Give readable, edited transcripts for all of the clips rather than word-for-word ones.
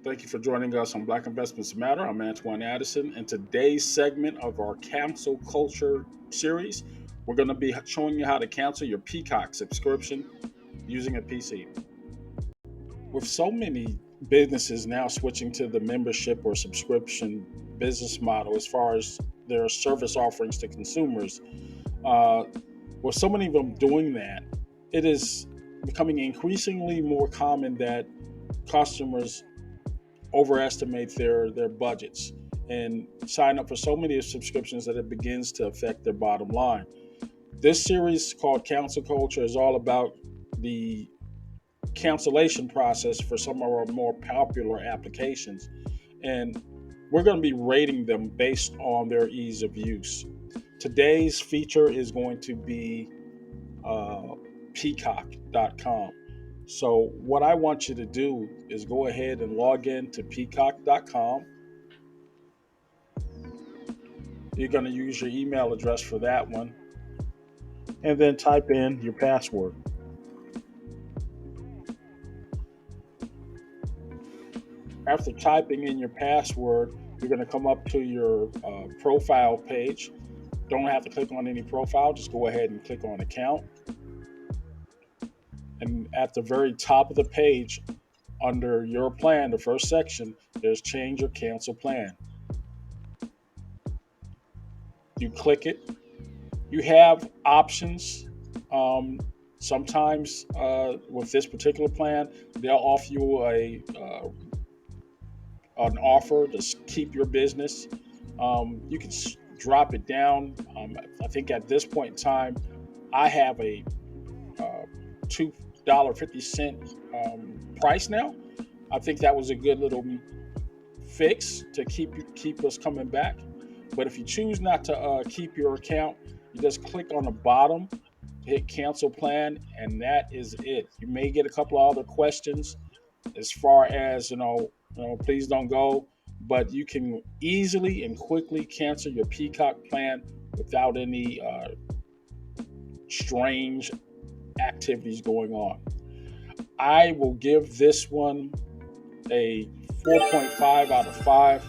Thank you for joining us on Black Investments Matter. I'm Antoine Addison. In today's segment of our cancel culture series, we're going to be showing you how to cancel your Peacock subscription using a PC. With so many businesses now switching to the membership or subscription business model as far as their service offerings to consumers, uh, with so many of them doing that, it is becoming increasingly more common that customers overestimate their budgets and sign up for so many subscriptions that it begins to affect their bottom line. This series called Council Culture is all about the cancellation process for some of our more popular applications, and we're going to be rating them based on their ease of use. Today's feature is going to be uh, peacock.com. So, what I want you to do is go ahead and log in to peacock.com. You're going to use your email address for that one, and then type in your password. After typing in your password, you're going to come up to your profile page. Don't have to click on any profile, just go ahead and click on account. And at the very top of the page, under your plan, the first section, there's change or cancel plan. You click it. You have options. Um, Sometimes with this particular plan, they'll offer you an offer to keep your business. You can drop it down. I think at this point in time, I have a $2.50 price now. I think that was a good little fix to keep us coming back. But if you choose not to keep your account, you just click on the bottom, hit cancel plan, and that is it. You may get a couple of other questions as far as please don't go, but you can easily and quickly cancel your Peacock plan without any strange activities going on. I will give this one a 4.5 out of 5.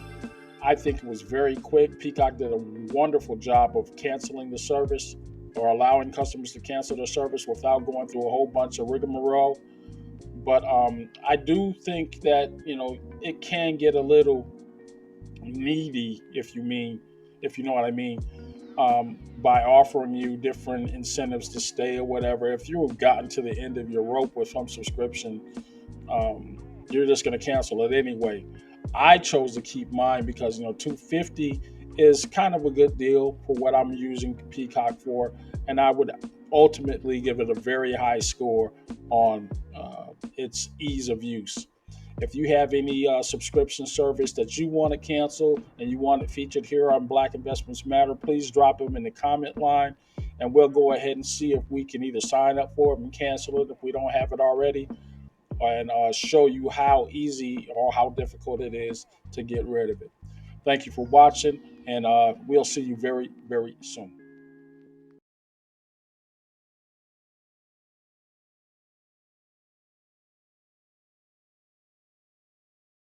I think it was very quick. Peacock did a wonderful job of canceling the service or allowing customers to cancel their service without going through a whole bunch of rigmarole. But I do think that it can get a little needy, if you know what I mean, by offering you different incentives to stay or whatever. If you have gotten to the end of your rope with some subscription, you're just going to cancel it anyway. I chose to keep mine because 250 is kind of a good deal for what I'm using Peacock for, and I would ultimately give it a very high score on its ease of use. If you have any subscription service that you want to cancel and you want it featured here on Black Investments Matter, please drop them in the comment line, and we'll go ahead and see if we can either sign up for it and cancel it if we don't have it already, and show you how easy or how difficult it is to get rid of it. Thank you for watching, and we'll see you very, very soon.